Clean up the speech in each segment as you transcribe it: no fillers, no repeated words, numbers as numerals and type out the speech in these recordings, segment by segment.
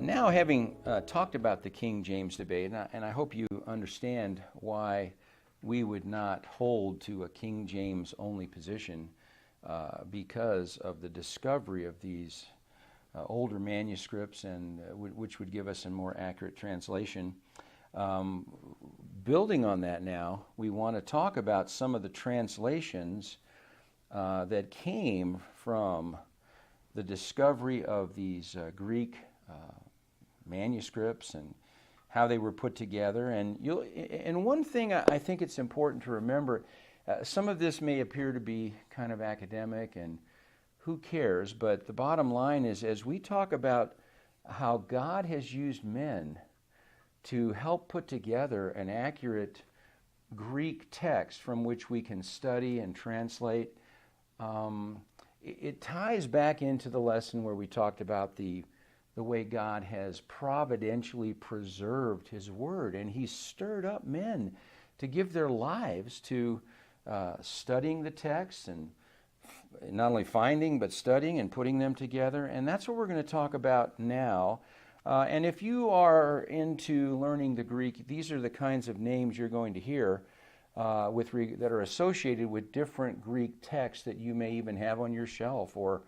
Now, having talked about the King James debate, and I hope you understand why we would not hold to a King James only position because of the discovery of these older manuscripts, and which would give us a more accurate translation. Building on that now, we want to talk about some of the translations that came from the discovery of these Greek manuscripts and how they were put together. And one thing I think it's important to remember, some of this may appear to be kind of academic and who cares, but the bottom line is, as we talk about how God has used men to help put together an accurate Greek text from which we can study and translate, it ties back into the lesson where we talked about the way God has providentially preserved His Word, and He's stirred up men to give their lives to studying the text, and not only finding but studying and putting them together. And that's what we're going to talk about now. And if you are into learning the Greek, these are the kinds of names you're going to hear that are associated with different Greek texts that you may even have on your shelf, or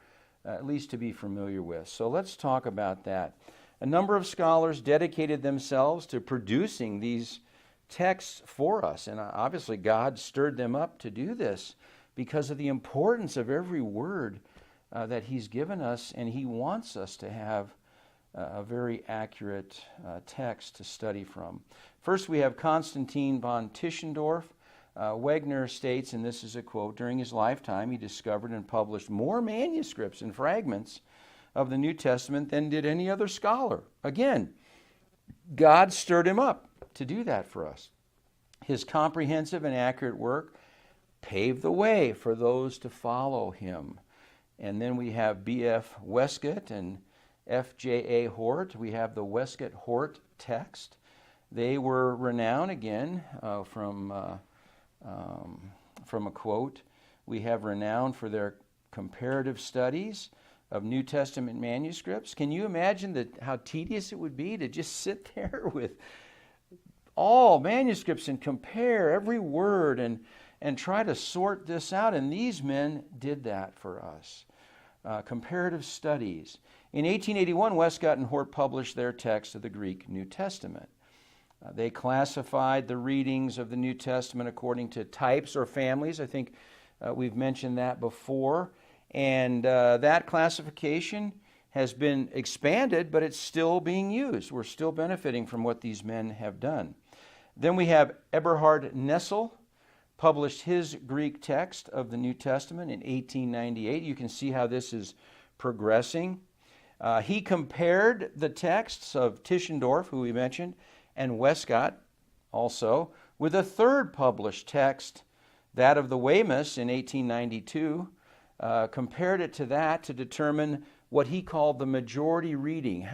at least to be familiar with. So let's talk about that. A number of scholars dedicated themselves to producing these texts for us, and obviously God stirred them up to do this because of the importance of every word that He's given us, and He wants us to have a very accurate text to study from. First, we have Constantine von Tischendorf. Wegner states, and this is a quote, during his lifetime he discovered and published more manuscripts and fragments of the New Testament than did any other scholar. Again, God stirred him up to do that for us. His comprehensive and accurate work paved the way for those to follow him. And then we have B.F. Westcott and F.J.A. Hort. We have the Westcott-Hort text. They were renowned, again, from a quote. We have renowned for their comparative studies of New Testament manuscripts. Can you imagine how tedious it would be to just sit there with all manuscripts and compare every word and try to sort this out? And these men did that for us. Comparative studies. In 1881, Westcott and Hort published their text of the Greek New Testament. They classified the readings of the New Testament according to types or families. I think we've mentioned that before. And that classification has been expanded, but it's still being used. We're still benefiting from what these men have done. Then we have Eberhard Nessel, published his Greek text of the New Testament in 1898. You can see how this is progressing. He compared the texts of Tischendorf, who we mentioned, and Westcott also, with a third published text, that of the Weymouths in 1892, compared it to that to determine what he called the majority reading.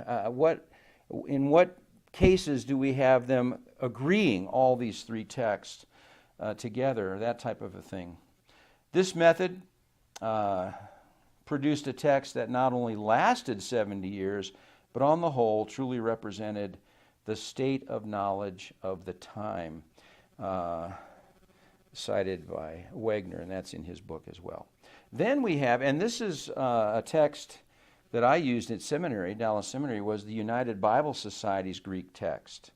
In what cases do we have them agreeing, all these three texts together, that type of a thing. This method produced a text that not only lasted 70 years, but on the whole truly represented the state of knowledge of the time, cited by Wegner, and that's in his book as well. Then we have, and this is a text that I used at seminary, Dallas Seminary, was the United Bible Society's Greek text,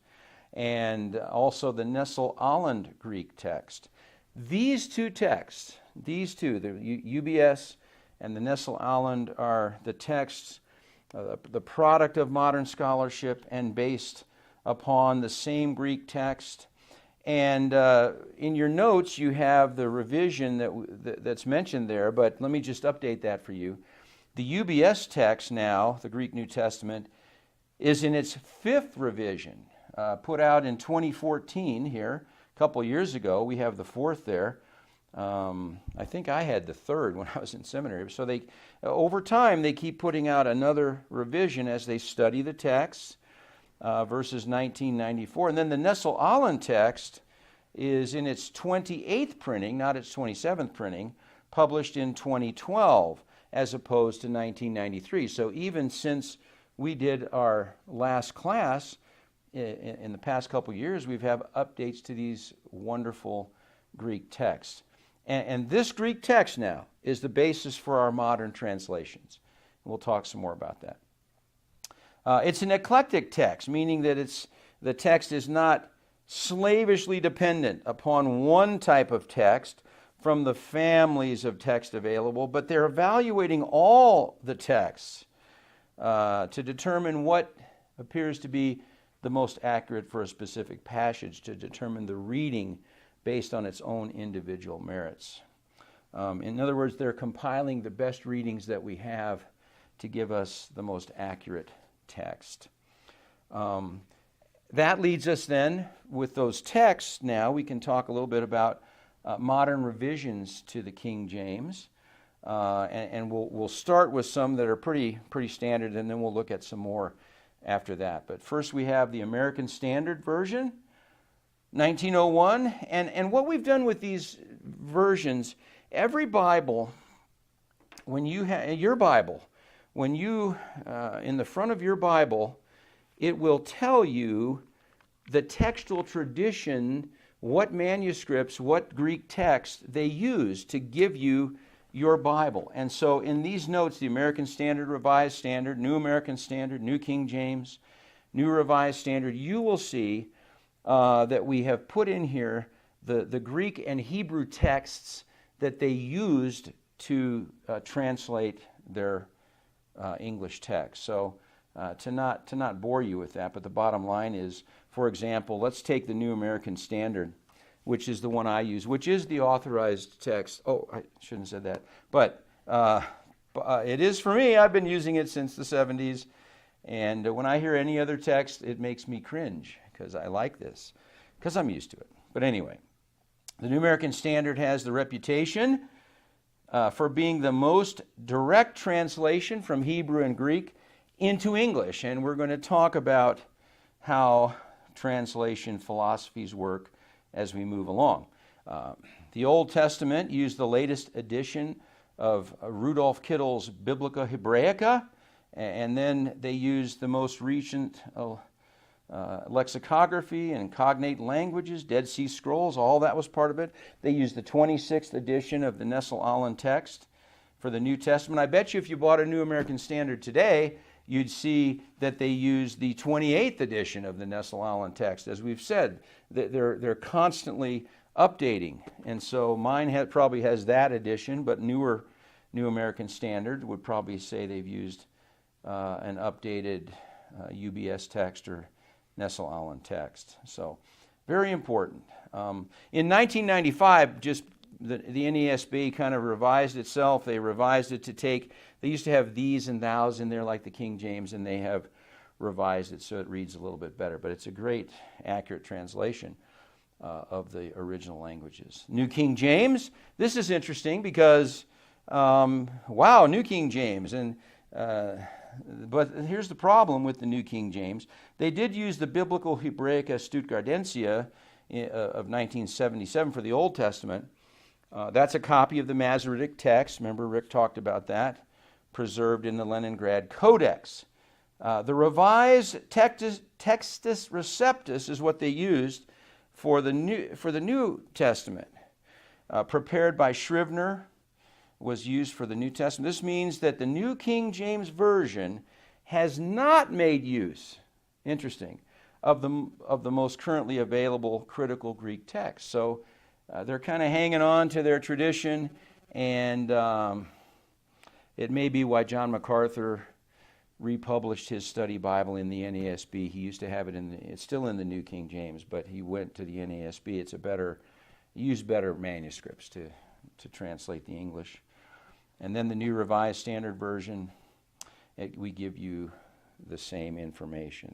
and also the Nessel-Aland Greek text. These two texts, the UBS and the Nessel-Aland, are the texts, the product of modern scholarship and based upon the same Greek text. And in your notes, you have the revision that's mentioned there, but let me just update that for you. The UBS text now, the Greek New Testament, is in its fifth revision, put out in 2014 here, a couple years ago. We have the fourth there. I think I had the third when I was in seminary. So over time, they keep putting out another revision as they study the text, verses 1994. And then the Nessel-Aland text is in its 28th printing, not its 27th printing, published in 2012, as opposed to 1993. So even since we did our last class, in the past couple years, we've had updates to these wonderful Greek texts. And this Greek text now is the basis for our modern translations. We'll talk some more about that. It's an eclectic text, meaning that the text is not slavishly dependent upon one type of text from the families of text available, but they're evaluating all the texts to determine what appears to be the most accurate for a specific passage, to determine the reading based on its own individual merits. In other words, they're compiling the best readings that we have to give us the most accurate text. That leads us then, with those texts now, we can talk a little bit about modern revisions to the King James. And we'll start with some that are pretty standard, and then we'll look at some more after that. But first we have the American Standard Version, 1901. And what we've done with these versions, every Bible, when you have your Bible, when you, in the front of your Bible, it will tell you the textual tradition, what manuscripts, what Greek text they use to give you your Bible. And so in these notes, the American Standard, Revised Standard, New American Standard, New King James, New Revised Standard, you will see that we have put in here the Greek and Hebrew texts that they used to translate their English text. So to not bore you with that, but the bottom line is, for example, let's take the New American Standard, which is the one I use, which is the authorized text. Oh, I shouldn't have said that. But it is for me. I've been using it since the 70s. And when I hear any other text, it makes me cringe because I like this, because I'm used to it. But anyway, the New American Standard has the reputation for being the most direct translation from Hebrew and Greek into English. And we're going to talk about how translation philosophies work as we move along. The Old Testament used the latest edition of Rudolf Kittle's Biblica Hebraica, and then they used the most recent lexicography and cognate languages, Dead Sea Scrolls, all that was part of it. They used the 26th edition of the Nestle-Aland text for the New Testament. I bet you if you bought a New American Standard today, you'd see that they use the 28th edition of the Nestle-Aland text. As we've said, they're constantly updating. And so mine probably has that edition, but newer New American Standard would probably say they've used an updated UBS text or Nestle-Aland text. So very important. In 1995, just the NASB kind of revised itself. They revised it to take, they used to have these and thous in there like the King James, and they have revised it so it reads a little bit better. But it's a great, accurate translation of the original languages. New King James, this is interesting because, wow, New King James. But here's the problem with the New King James. They did use the Biblical Hebraica Stuttgartensia of 1977 for the Old Testament. That's a copy of the Masoretic text. Remember, Rick talked about that, preserved in the Leningrad Codex. The Revised Textus Receptus is what they used for the New Testament. Prepared by Scrivener, was used for the New Testament. This means that the New King James Version has not made use, interesting, of the most currently available critical Greek text. So they're kind of hanging on to their tradition, and it may be why John MacArthur republished his study Bible in the NASB. He used to have it it's still in the New King James, but he went to the NASB. It's used better manuscripts to translate the English. And then the New Revised Standard Version, we give you the same information.